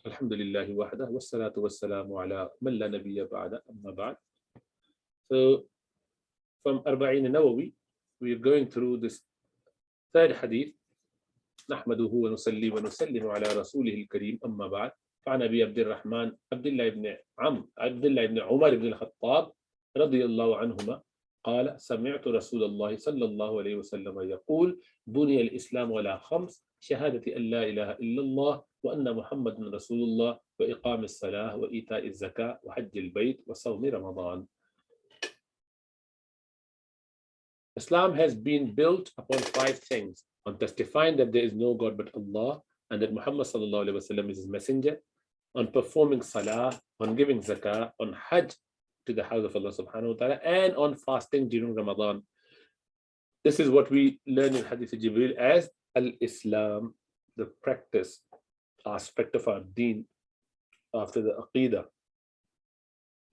Alhamdulillahi wahdah, wassalatu wassalamu ala man la nabiyya ba'da, amma ba'd. So, from Arbaeen-an-Nawawi, we are going through this third hadith. نحمده ونصلي ونسلم على رسوله الكريم أما بعد. فعن أبي عبد الرحمن عبد الله بن عمر بن الخطاب رضي الله عنهما قال: سمعت رسول الله صلى الله عليه وسلم يقول: بني الإسلام على خمس: شهادة أن لا إله إلا الله وأن محمد رسول الله وإقام الصلاة وإيتاء الزكاة وحج البيت وصوم رمضان. Islam has been built upon five things: on testifying that there is no God but Allah and that Muhammad sallallahu alaihi wasallam is his messenger, on performing salah, on giving zakah, on hajj to the house of Allah subhanahu wa ta'ala, and on fasting during Ramadan. This is what we learn in Hadith of Jibreel as al-Islam, the practice aspect of our deen after the Aqidah.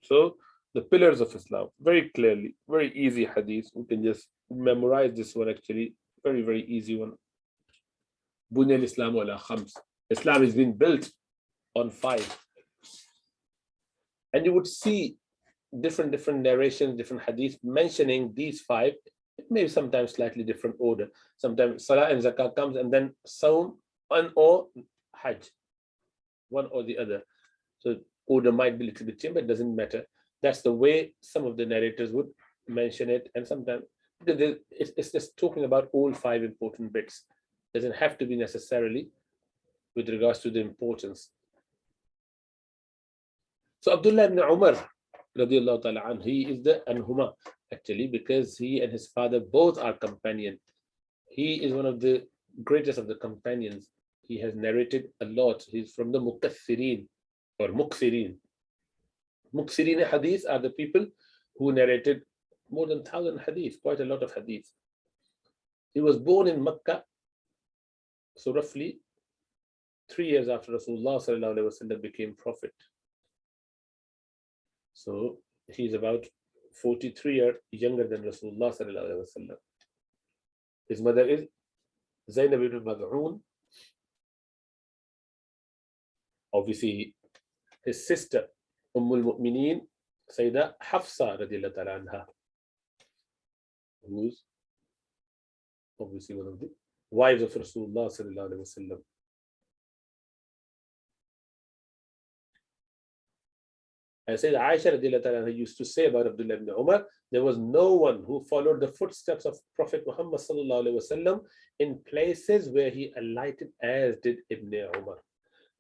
So the pillars of Islam, very clearly, very easy hadith. We can just memorize this one actually, very, very easy one. Bunya al-Islam ala khams. Islam has been built on five. And you would see different narrations, different hadith mentioning these five. It may be sometimes slightly different order. Sometimes Salah and Zakah comes and then Sawm or Hajj, one or the other. So order might be a little bit changed, but it doesn't matter. That's the way some of the narrators would mention it. And sometimes it's just talking about all five important bits. Doesn't have to be necessarily with regards to the importance. So Abdullah ibn Umar radiallahu ta'ala anhu, he is the anhuma actually, because he and his father both are companion. He is one of the greatest of the companions. He has narrated a lot. He's from the Mukaththireen or Mukthirin. Mukthirin hadith are the people who narrated more than 1,000 hadith, quite a lot of hadith. He was born in Mecca, so roughly 3 years after Rasulullah sallallahu alaihi wasallam became prophet. So he's about 43 years younger than Rasulullah sallallahu alaihi wasallam. His mother is Zainab ibn Mad'un. Obviously, his sister al-Mu'mineen Sayyidah Hafsa radiallahu ta'ala anha, who's obviously one of the wives of Rasulullah sallallahu alaihi wasallam. I said Aisha radiallahu ta'ala anha used to say about Abdullah ibn Umar, there was no one who followed the footsteps of Prophet Muhammad sallallahu alaihi wasallam in places where he alighted as did Ibn Umar.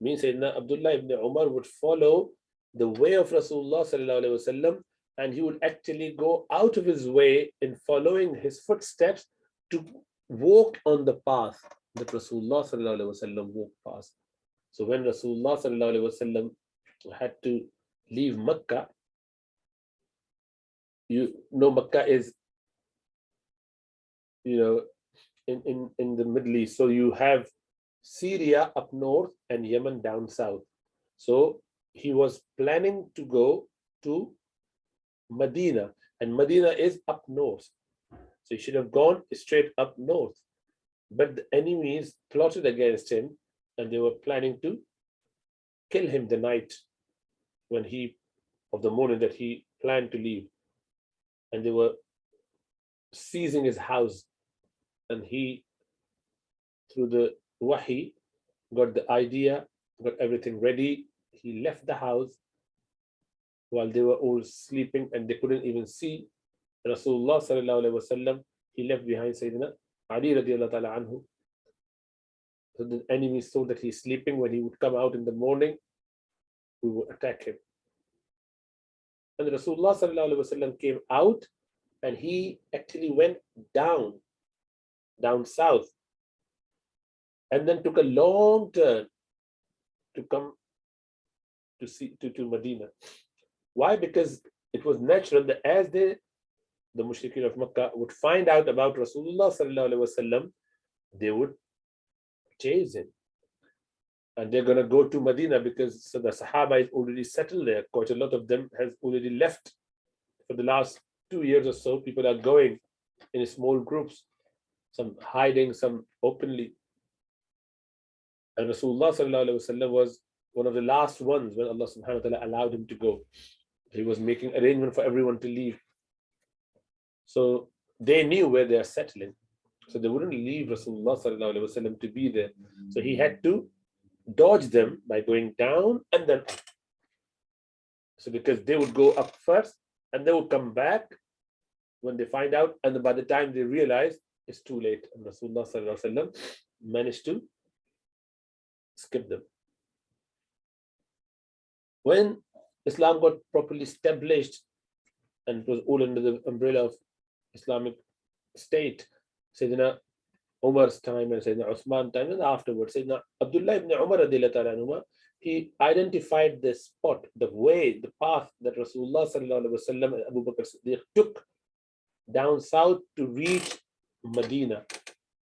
Means Sayyidina Abdullah ibn Umar would follow the way of Rasulullah sallallahu alaihi wasallam, and he would actually go out of his way in following his footsteps to walk on the path that Rasulullah sallallahu alaihi wasallam walked past. So when Rasulullah sallallahu alaihi wasallam had to leave Mecca, you know Mecca is, in the Middle East. So you have Syria up north and Yemen down south. So he was planning to go to Medina, and Medina is up north. So he should have gone straight up north. But the enemies plotted against him, and they were planning to kill him the night of the morning that he planned to leave. And they were seizing his house, and he, through the wahi, got the idea, got everything ready. He left the house while they were all sleeping and they couldn't even see Rasulullah sallallahu alaihi wasallam. He left behind Sayyidina Ali radiallahu ta'ala anhu. So the enemy saw that he's sleeping. When he would come out in the morning, we would attack him. And Rasulullah sallallahu alaihi wasallam came out, and he actually went down south, and then took a long turn to come to Medina. Why? Because it was natural that as the mushrikeen of Makkah would find out about Rasulullah sallallahu alaihi wasallam, they would chase him, and they're going to go to Medina because the Sahaba is already settled there. Quite a lot of them has already left. For the last 2 years or so, people are going in small groups, some hiding, some openly. And Rasulullah sallallahu alaihi wasallam was one of the last ones when Allah subhanahu wa ta'ala allowed him to go. He was making arrangement for everyone to leave. So they knew where they are settling. So they wouldn't leave Rasulullah sallallahu alaihi wasallam to be there. So he had to dodge them by going down and then up. So because they would go up first and they would come back when they find out, and by the time they realize, it's too late. And Rasulullah sallallahu alaihi wasallam managed to skip them. When Islam got properly established and it was all under the umbrella of Islamic State, Sayyidina Umar's time and Sayyidina Uthman time, and afterwards Sayyidina Abdullah ibn Umar radiyallahu anhu, he identified the spot, the way, the path that Rasulullah sallallahu alaihi wasallam and Abu Bakr Siddiq took down south to reach Medina.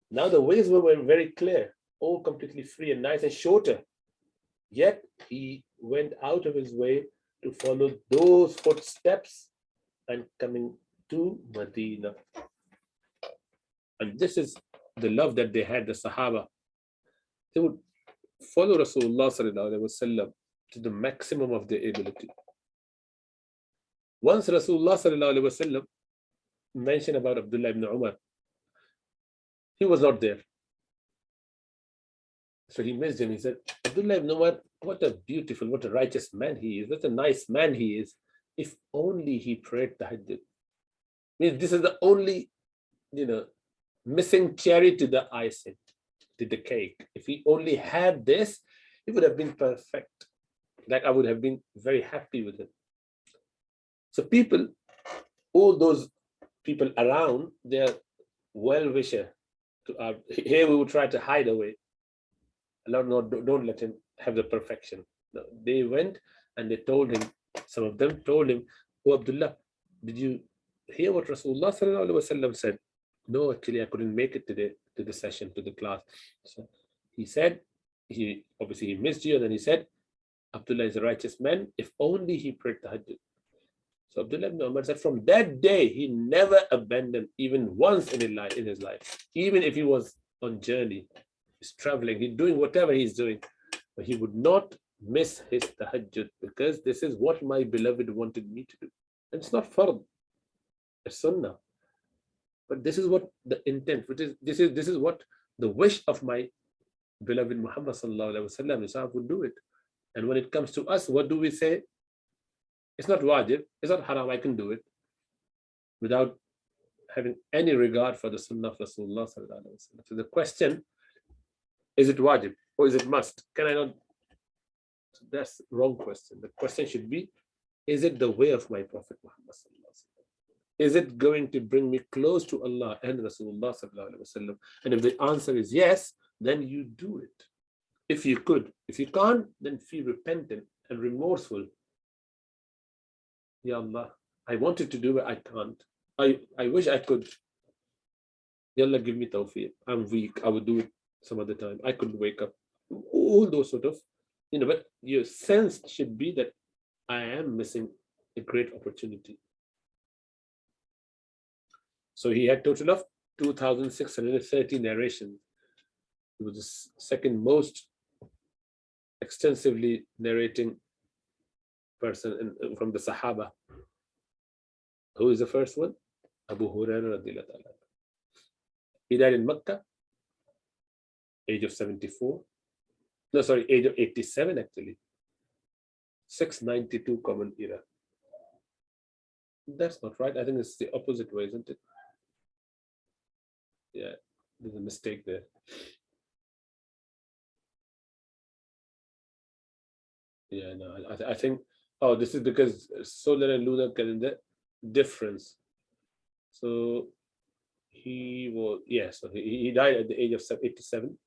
Now the ways were very clear, all completely free and nice and shorter. Yet he went out of his way to follow those footsteps and coming to Medina. And this is the love that they had, the Sahaba. They would follow Rasulullah sallallahu alaihi wasallam to the maximum of their ability. Once Rasulullah sallallahu alaihi wasallam mentioned about Abdullah ibn Umar, he was not there. So he missed him. He said, Abdullah ibn Umar, what a beautiful, what a righteous man he is, what a nice man he is. If only he prayed tahajjud. Means this is the only, missing cherry to the icing, to the cake. If he only had this, it would have been perfect. Like I would have been very happy with it. So people, all those people around, they're well-wisher. Here we would try to hide away. Allah, no, don't let him have the perfection. No, they went and they told him, some of them told him, oh Abdullah, did you hear what Rasulullah sallallahu alaihi wasallam said? No, actually I couldn't make it today to the session, to the class. So he said, he missed you, and then he said, Abdullah is a righteous man, if only he prayed tahajjud. So Abdullah ibn Umar said, from that day, he never abandoned even once in his life. Even if he was on journey, he's traveling, he's doing whatever he's doing, but he would not miss his tahajjud, because this is what my beloved wanted me to do. And it's not fard, it's sunnah. But this is what the intent, this is what the wish of my beloved Muhammad sallallahu alaihi wasallam is, I would do it. And when it comes to us, what do we say? It's not wajib, it's not haram, I can do it, without having any regard for the sunnah of Rasulullah sallallahu alaihi wasallam. So the question, is it wajib or is it must? Can I not? So that's the wrong question. The question should be, is it the way of my Prophet Muhammad sallallahu alaihi wasallam? Is it going to bring me close to Allah and Rasulullah sallallahu alaihi wasallam? And if the answer is yes, then you do it. If you could. If you can't, then feel repentant and remorseful. Ya Allah, I wanted to do it, I can't. I wish I could. Ya Allah, give me tawfiq. I'm weak, I would do it some other time. I couldn't wake up. All those sort of, but your sense should be that I am missing a great opportunity. So he had total of 2,630 narrations. He was the second most extensively narrating person from the Sahaba. Who is the first one? Abu Hurairah radhiyallahu anhu. He died in Mecca, age of 74. No, sorry, age of 87 actually. 692 common era. That's not right. I think it's the opposite way, isn't it? Yeah, there's a mistake there. Yeah, no, I think, oh, this is because solar and lunar calendar difference. So he was, yeah, so he died at the age of 87.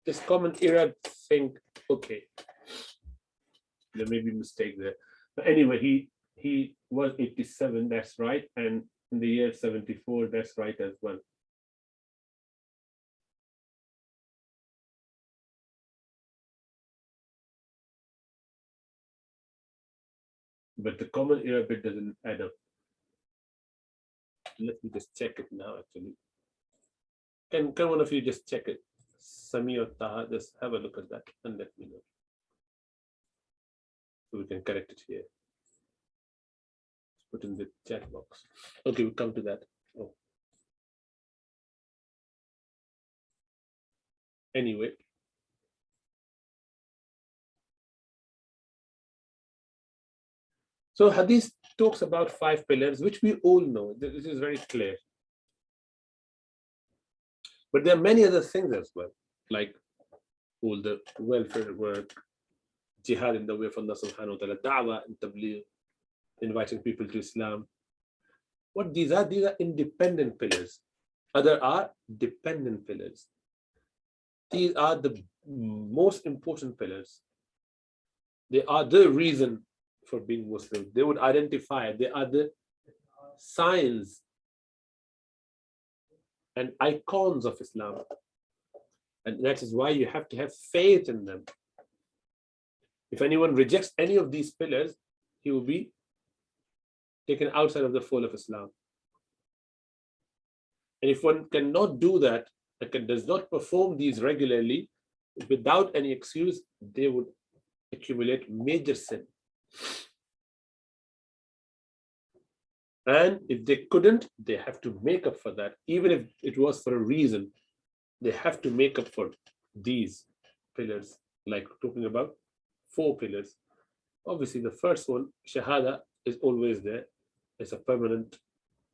This common era thing, okay, there may be a mistake there. But anyway, he was 87, that's right. And in the year 74, that's right as well. But the common era bit doesn't add up. Let me just check it now, actually. Can one of you just check it? Sami or Taha, just have a look at that and let me know. So we can correct it here. Put in the chat box. Okay, we'll come to that. Oh. Anyway. So Hadith talks about 5 pillars, which we all know. This is very clear. But there are many other things as well, like all the welfare work, jihad in the way of Allah subhanahu wa ta'ala, da'wah and tabligh, inviting people to Islam. What these are? These are independent pillars. Other are dependent pillars. These are the most important pillars. They are the reason for being Muslim. They would identify, they are the signs and icons of Islam. And that is why you have to have faith in them. If anyone rejects any of these pillars, he will be taken outside of the fold of Islam. And if one cannot do that, does not perform these regularly, without any excuse, they would accumulate major sin. And if they couldn't, they have to make up for that. Even if it was for a reason, they have to make up for these pillars, like talking about 4 pillars. Obviously, the first one, Shahada, is always there. It's a permanent,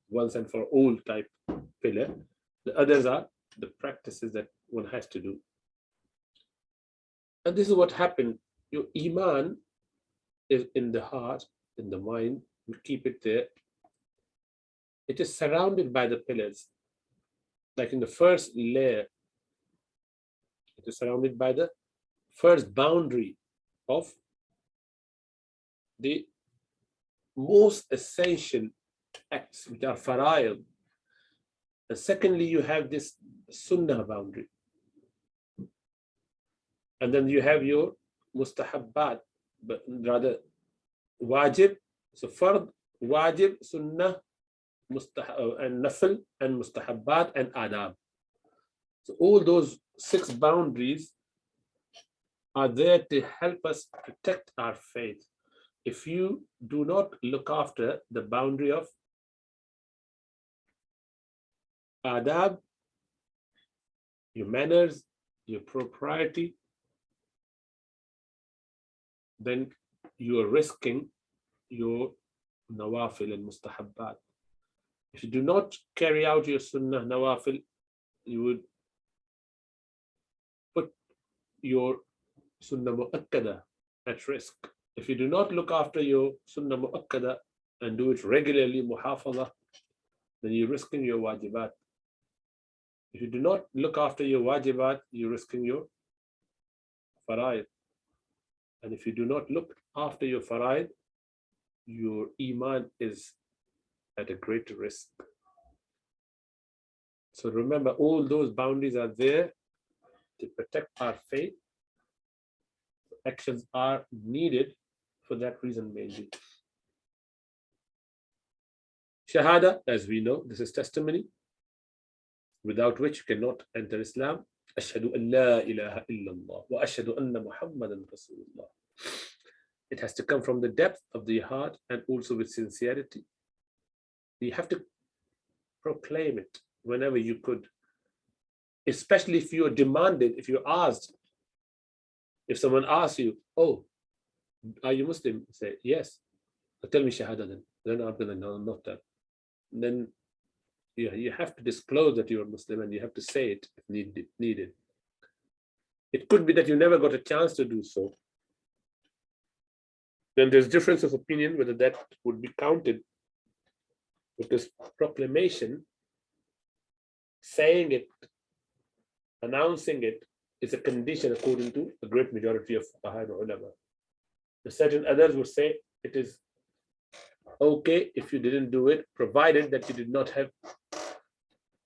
once and for all type pillar. The others are the practices that one has to do. And this is what happened. Your Iman is in the heart, in the mind. You keep it there. It is surrounded by the pillars. Like in the first layer, it is surrounded by the first boundary of the most essential acts, which are fara'id. And secondly, you have this sunnah boundary. And then you have your mustahabbat, but rather wajib. So fard, wajib, sunnah, and nafil, and mustahabbat, and adab. So all those 6 boundaries are there to help us protect our faith. If you do not look after the boundary of adab, your manners, your propriety, then you are risking your nawafil and mustahabbat. If you do not carry out your sunnah nawafil, you would put your sunnah mu'akkada at risk. If you do not look after your sunnah mu'akkada and do it regularly, muhafadha, then you're risking your wajibat. If you do not look after your wajibat, you're risking your fara'id. And if you do not look after your fara'id, your iman is at a greater risk. So remember, all those boundaries are there to protect our faith. Actions are needed for that reason mainly. Shahada, as we know, this is testimony, without which you cannot enter Islam. Ashhadu an la ilaha illallah wa ashhadu anna Muhammadan Rasulullah. It has to come from the depth of the heart and also with sincerity. You have to proclaim it whenever you could, especially if you are demanded, if you're asked. If someone asks you, oh, are you Muslim? Say, yes. Tell me Shahada then. Then I'm going to know, not that. Then you have to disclose that you're a Muslim and you have to say it if needed. It could be that you never got a chance to do so. Then there's difference of opinion whether that would be counted, because proclamation, saying it, announcing it, is a condition according to a great majority of fuqaha and ulama. The certain others would say it is okay if you didn't do it, provided that you did not have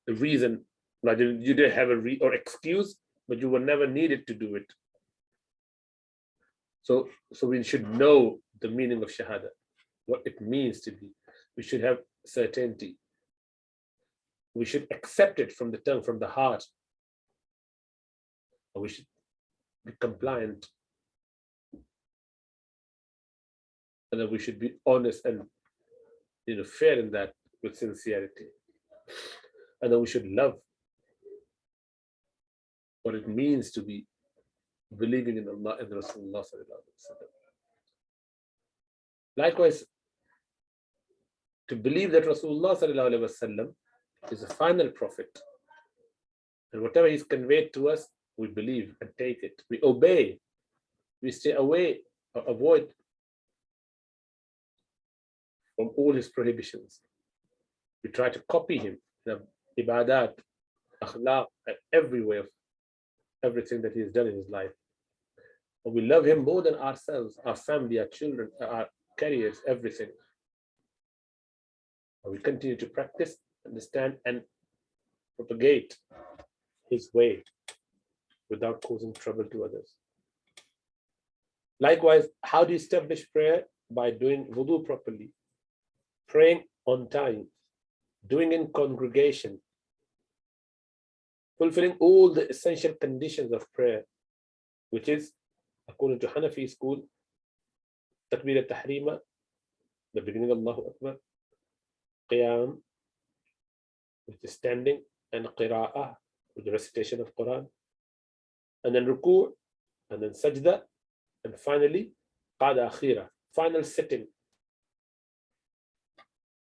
a reason, like you didn't have or excuse, but you were never needed to do it. So we should know the meaning of Shahada, what it means to be. We should have certainty. We should accept it from the tongue, from the heart. Or we should be compliant. and that we should be honest and fair in that with sincerity, and that we should love what it means to be believing in Allah and Rasulullah sallallahu alaihi wasallam. Likewise, to believe that Rasulullah sallallahu alaihi wasallam is the final prophet, and whatever he's conveyed to us, we believe and take it. We obey. We stay away or avoid from all his prohibitions. We try to copy him, the ibadat, akhlaq, and every way of everything that he has done in his life. And we love him more than ourselves, our family, our children, our careers, everything. And we continue to practice, understand, and propagate his way without causing trouble to others. Likewise, how do you establish prayer? By doing wudu properly, praying on time, doing in congregation, fulfilling all the essential conditions of prayer, which is, according to Hanafi school, takbir al-tahrima, the beginning of Allahu Akbar, qiyam, which is standing, and qira'ah, with the recitation of Quran, and then ruku', and then sajda, and finally qada akhira, final sitting,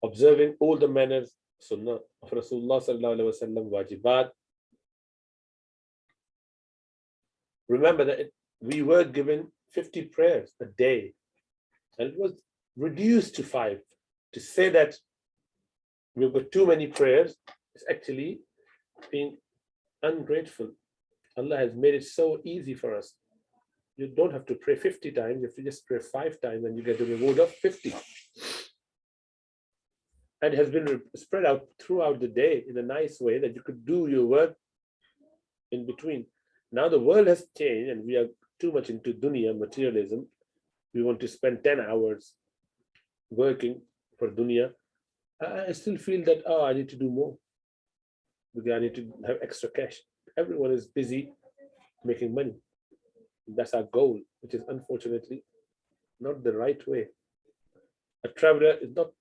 observing all the manners, sunnah of Rasulullah sallallahu alaihi wasallam, wajibat. Remember that we were given 50 prayers a day, and it was reduced to 5. To say that we've got too many prayers is actually being ungrateful. Allah has made it so easy for us. You don't have to pray 50 times. If you just pray 5 times, and you get the reward of 50. And it has been spread out throughout the day in a nice way that you could do your work in between. Now the world has changed, and we are too much into dunya, materialism. We want to spend 10 hours working for dunya. I still feel that, I need to do more, because I need to have extra cash. Everyone is busy making money. That's our goal, which is unfortunately not the right way. A traveler is not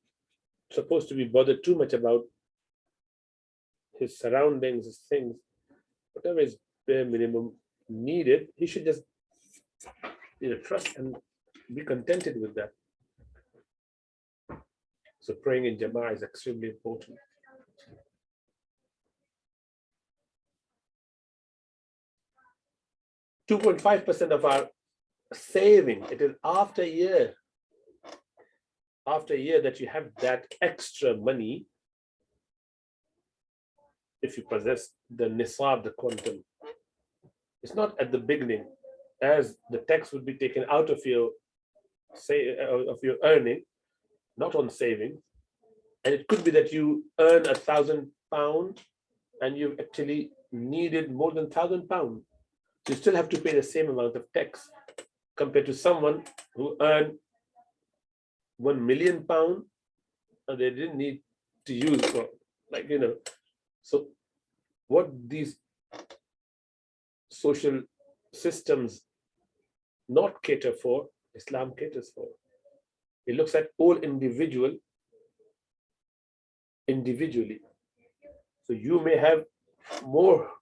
supposed to be bothered too much about his surroundings, his things. Whatever is bare minimum needed, he should just trust and be contented with that. So praying in Jama'ah is extremely important. .5% of our saving, it is after a year that you have that extra money, if you possess the nisab, the quantum. It's not at the beginning, as the tax would be taken out of your earning, not on savings. And it could be that you earn £1,000 and you've actually needed more than £1,000. You still have to pay the same amount of tax compared to someone who earned £1 million and they didn't need to use for, So what these social systems not cater for, Islam caters for. It looks at all individually. So you may have more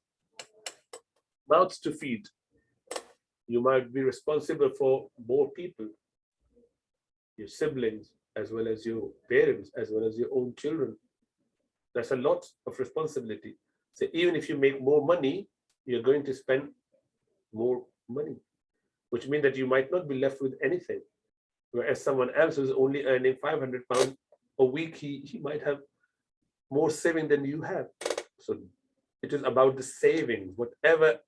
mouths to feed. You might be responsible for more people, your siblings, as well as your parents, as well as your own children. That's a lot of responsibility. So even if you make more money, you're going to spend more money, which means that you might not be left with anything. Whereas someone else who's only earning £500 a week, he might have more saving than you have. So it is about the savings. Whatever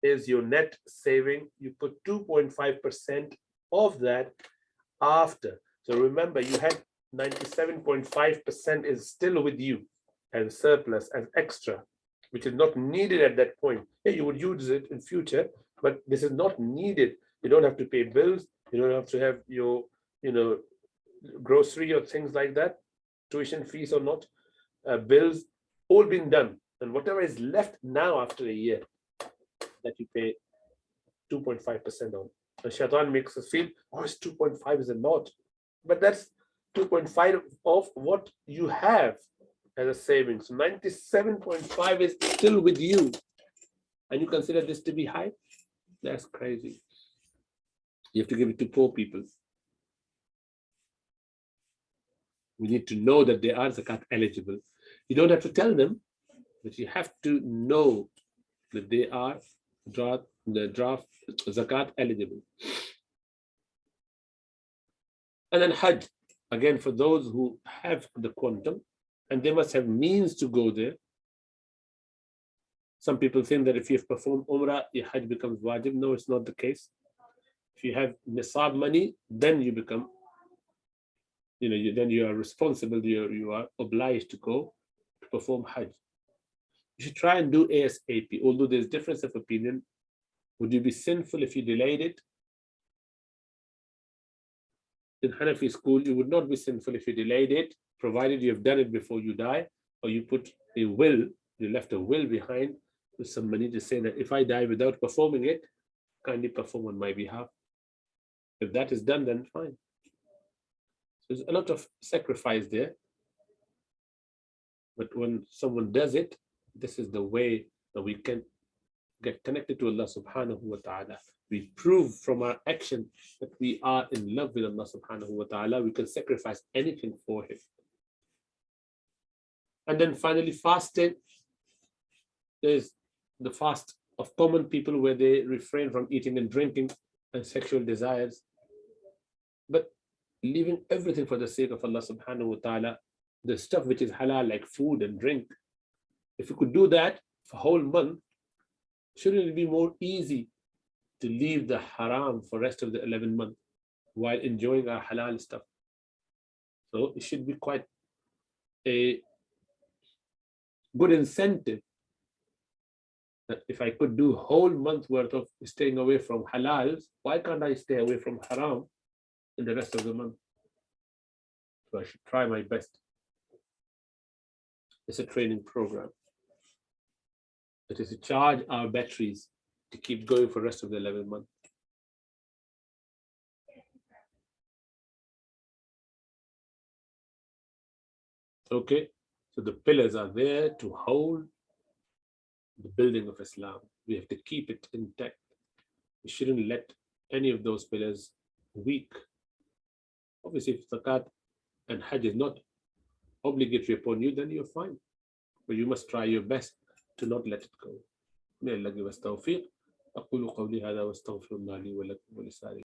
is your net saving, you put 2.5% of that after. So remember, you had 97.5% is still with you and surplus and extra, which is not needed at that point. Yeah, you would use it in future, but this is not needed. You don't have to pay bills. You don't have to have your, grocery or things like that, tuition fees or not, bills, all being done. And whatever is left now after a year, that you pay 2.5% on. And shaitan makes us feel, oh, it's 2.5 is a lot. But that's 2.5 of what you have as a savings. 97.5 is still with you. And you consider this to be high? That's crazy. You have to give it to poor people. We need to know that they are zakat eligible. You don't have to tell them, but you have to know that they are draft zakat eligible. And then Hajj, again, for those who have the quantum, and they must have means to go there. Some people think that if you've performed Umrah, your Hajj becomes wajib. No, it's not the case. If you have nisab money, then you become, then you are responsible, you are obliged to go to perform Hajj. You should try and do ASAP, although there's difference of opinion. Would you be sinful if you delayed it? In Hanafi school, you would not be sinful if you delayed it, provided you have done it before you die, or you put a will, you left a will behind with some money to say that if I die without performing it, kindly perform on my behalf. If that is done, then fine. So there's a lot of sacrifice there. But when someone does it, this is the way that we can get connected to Allah subhanahu wa ta'ala. We prove from our action that we are in love with Allah subhanahu wa ta'ala. We can sacrifice anything for Him. And then finally, fasting. There's the fast of common people where they refrain from eating and drinking and sexual desires. But leaving everything for the sake of Allah subhanahu wa ta'ala, the stuff which is halal like food and drink, if you could do that for a whole month, shouldn't it be more easy to leave the haram for the rest of the 11 months while enjoying our halal stuff? So it should be quite a good incentive that if I could do a whole month worth of staying away from halals, why can't I stay away from haram in the rest of the month? So I should try my best. It's a training program. It is to charge our batteries to keep going for the rest of the 11 months. Okay, so the pillars are there to hold the building of Islam. We have to keep it intact. We shouldn't let any of those pillars weak. Obviously, if zakat and hajj is not obligatory upon you, then you're fine. But you must try your best to not let it go. May Allah give us tawfiq. أقول قولي هذا واستغفر الله لي ولكم ولسائر